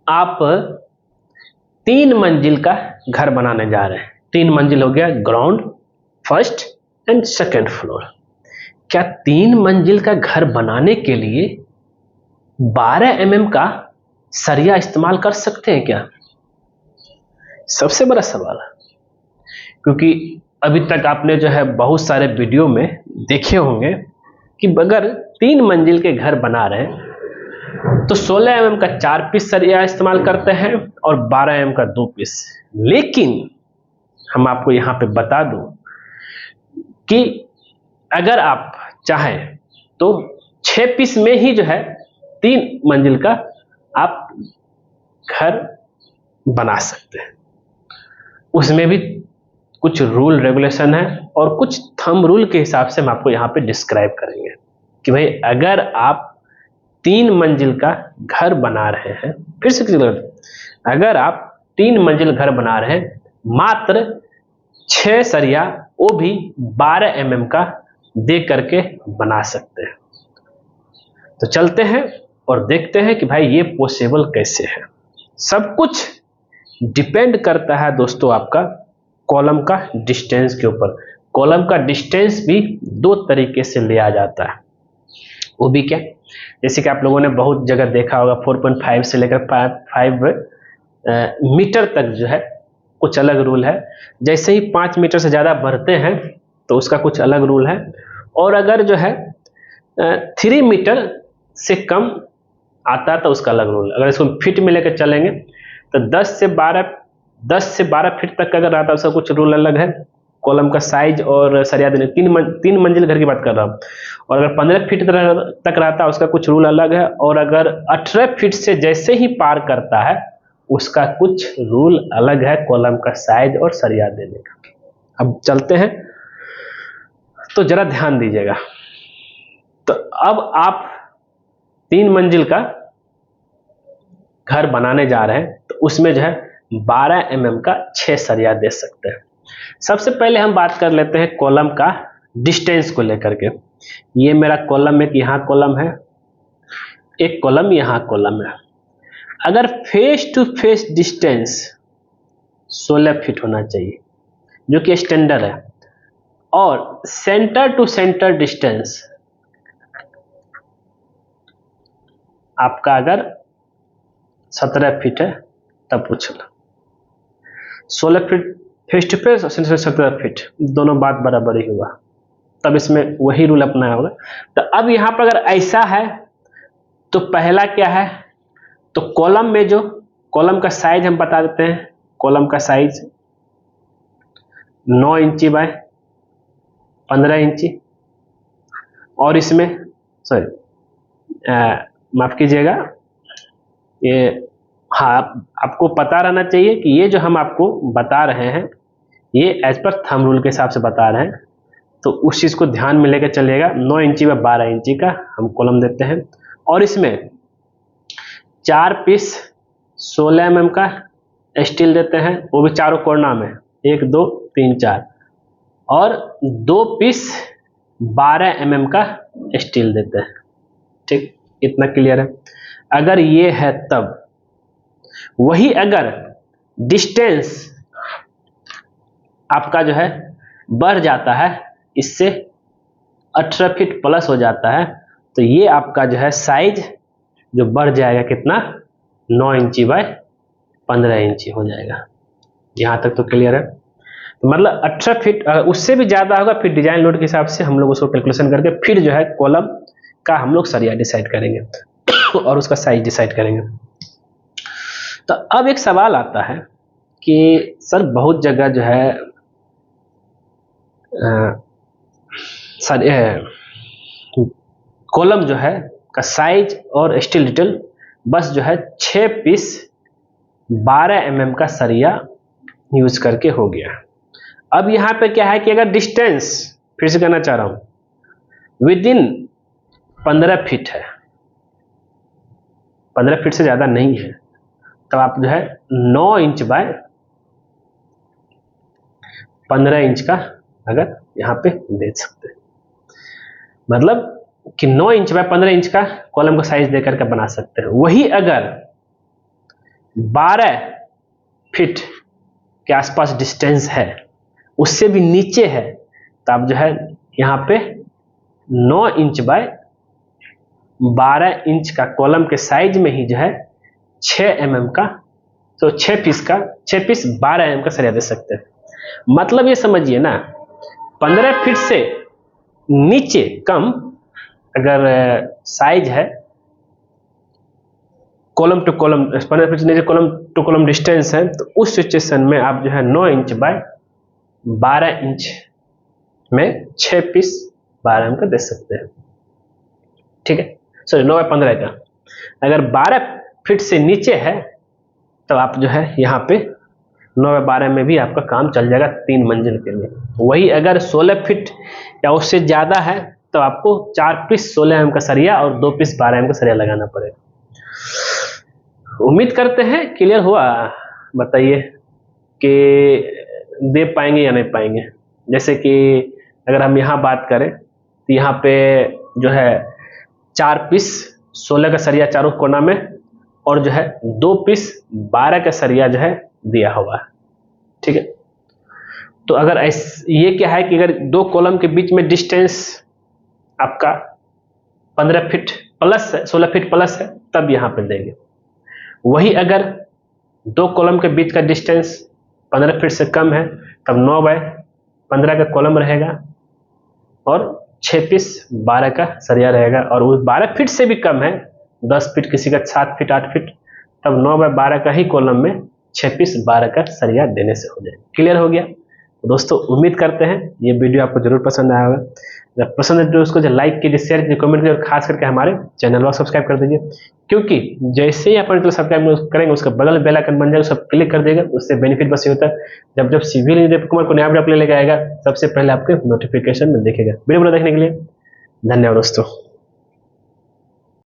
आप 3 मंजिल का घर बनाने जा रहे हैं। 3 मंजिल हो गया, ground, first and second floor. क्या 3 मंजिल का घर बनाने के लिए 12 mm का सरिया इस्तेमाल कर सकते हैं क्या? सबसे बड़ा सवाल है, क्योंकि अभी तक आपने जो है बहुत सारे वीडियो में देखे होंगे कि अगर 3 मंजिल के घर बना रहे हैं तो 16 mm का 4 पीस सरिया इस्तेमाल करते हैं और 12 mm का 2 पीस। लेकिन हम आपको यहाँ पे बता दूं कि अगर आप चाहें तो 6 पीस में ही जो है 3 मंजिल का आप घर बना सकते हैं। उसमें भी कुछ रूल रेगुलेशन है और कुछ थंब रूल के हिसाब से हम आपको यहाँ पे डिस्क्राइब करेंगे कि भाई अगर आप 3 मंजिल का घर बना रहे हैं, फिर से अगर आप 3 मंजिल घर बना रहे हैं, मात्र 6 सरिया वो भी 12 mm का दे करके बना सकते हैं। तो चलते हैं और देखते हैं कि भाई ये पॉसिबल कैसे है। सब कुछ डिपेंड करता है दोस्तों आपका कॉलम का डिस्टेंस के ऊपर। कॉलम का डिस्टेंस भी 2 तरीके से लिया जाता है। वो भी क्या, जैसे कि आप लोगों ने बहुत जगह देखा होगा 4.5 से लेकर 5 मीटर तक जो है कुछ अलग रूल है। जैसे ही 5 मीटर से ज़्यादा बढ़ते हैं तो उसका कुछ अलग रूल है, और अगर जो है 3 मीटर से कम आता है तो उसका अलग रूल है। अगर इसको फीट में लेकर चलेंगे तो 10 से 12 फीट तक का अगर आता है उसका कुछ रूल अलग है। कॉलम का साइज और सरिया देने 3 मंजिल घर की बात कर रहा हूँ। और अगर 15 फीट तक रहता है उसका कुछ रूल अलग है, और अगर 18 फीट से जैसे ही पार करता है उसका कुछ रूल अलग है कॉलम का साइज और सरिया देने का। अब चलते हैं, तो जरा ध्यान दीजिएगा। तो अब आप 3 मंजिल का घर बनाने जा रहे हैं तो उसमें जो है 12 mm का 6 सरिया दे सकते हैं। सबसे पहले हम बात कर लेते हैं कॉलम का डिस्टेंस को लेकर के। ये मेरा कॉलम, एक यहाँ कॉलम है, एक कॉलम यहाँ कॉलम है। अगर face to face distance 16 feet होना चाहिए जो कि स्टैंडर्ड है, और सेंटर टू सेंटर डिस्टेंस आपका अगर 17 फीट है तब पूछ लो। 16 फीट फेस टू फेस और 17 फीट दोनों बात बराबर ही होगा, तब इसमें वही रूल अपनाया होगा। तो अब यहाँ पर अगर ऐसा है तो पहला क्या है, तो कॉलम में जो कॉलम का साइज हम बता देते हैं। कॉलम का साइज 9 इंची बाय 15 इंची, और इसमें माफ कीजिएगा, ये हाँ आपको पता रहना चाहिए कि ये जो हम आपको बता रहे हैं ये एज पर थंब रूल के हिसाब से बता रहे हैं, तो उस चीज़ को ध्यान में लेकर चलिएगा। 9 इंची व 12 इंची का हम कॉलम देते हैं, और इसमें 4 पीस 16 mm का स्टील देते हैं, वो भी चारों कोना में, 1 2 3 4, और 2 पीस 12 mm का स्टील देते हैं। ठीक, इतना क्लियर है। अगर ये है तब वही, अगर डिस्टेंस आपका जो है बढ़ जाता है, इससे 18 फीट प्लस हो जाता है, तो ये आपका जो है साइज जो बढ़ जाएगा कितना, 9 इंची बाय 15 इंची हो जाएगा। यहाँ तक तो क्लियर है। तो मतलब 18 फीट, उससे भी ज़्यादा होगा फिर डिजाइन लोड के हिसाब से हम लोग उसको कैलकुलेशन करके फिर जो है कॉलम का हम लोग सरिया डिसाइड करेंगे और उसका साइज डिसाइड करेंगे। तो अब एक सवाल आता है कि सर बहुत जगह जो है कॉलम जो है का साइज और स्टील डिटेल बस जो है 6 पीस 12 mm का सरिया यूज करके हो गया। अब यहाँ पे क्या है कि अगर डिस्टेंस, फिर से कहना चाह रहा हूं, विद इन 15 फीट है, 15 फीट से ज़्यादा नहीं है, तब आप जो है 9 इंच बाय 15 इंच का अगर यहाँ पे दे सकते हैं। मतलब कि 9 इंच बाय 15 इंच का कॉलम का साइज देकर के बना सकते हैं। वही अगर 12 फीट के आसपास डिस्टेंस है, उससे भी नीचे है, तो आप जो है यहाँ पे 9 इंच बाय 12 इंच का कॉलम के साइज में ही जो है 6 mm का, तो 6 पीस 12 mm का सरिया दे सकते हैं। मतलब ये समझिए ना, 15 फीट से नीचे कम अगर साइज है, कॉलम टू कॉलम 15 फीट से नीचे कॉलम टू कॉलम डिस्टेंस है, तो उस सिचुएशन में आप जो है 9 इंच बाय 12 इंच में 6 पीस 12 mm का दे सकते हैं। ठीक है, सॉरी 9 बाय 15 का। अगर 12 फीट से नीचे है तो आप जो है यहाँ पे 9 बाय 12 में भी आपका काम चल जाएगा 3 मंजिल के लिए। वही अगर 16 फीट या उससे ज़्यादा है तो आपको 4 पीस 16 mm का सरिया और 2 पीस 12 mm का सरिया लगाना पड़ेगा। उम्मीद करते हैं क्लियर हुआ। बताइए कि दे पाएंगे या नहीं पाएंगे। जैसे कि अगर हम यहाँ बात करें तो यहाँ पे जो है 4 पीस 16 का सरिया चारों कोना में और जो है 2 पीस 12 का सरिया जो है दिया हुआ है। ठीक है, तो अगर ये क्या है कि अगर 2 कॉलम के बीच में डिस्टेंस आपका 15 फीट प्लस है, 16 फीट प्लस है, तब यहाँ पे देंगे। वही अगर 2 कॉलम के बीच का डिस्टेंस 15 फीट से कम है, तब 9 बाय 15 का कॉलम रहेगा और 6 पीस 12 का सरिया रहेगा। और वो 12 फीट से भी कम है, 10 फीट, किसी का 7 फीट 8 फीट, तब 9 बाय 12 का ही कॉलम में 6 पीस 12 का सरिया देने से हो जाएगा। क्लियर हो गया दोस्तों। उम्मीद करते हैं ये वीडियो आपको जरूर पसंद आया होगा। जब पसंद है तो उसको जो लाइक कीजिए, शेयर कीजिए, कमेंट कीजिए और खास करके हमारे चैनल को सब्सक्राइब कर दीजिए, क्योंकि जैसे ही अपन सब्सक्राइब करेंगे उसका बगल में बेल आइकन बन जाएगा, सब क्लिक कर देगा। उससे बेनिफिट बस ये होता है, जब सिविल इंजीनियर कुमार को नया वीडियो लेके आएगा सबसे पहले आपके नोटिफिकेशन में देखेगा। वीडियो देखने के लिए धन्यवाद दोस्तों।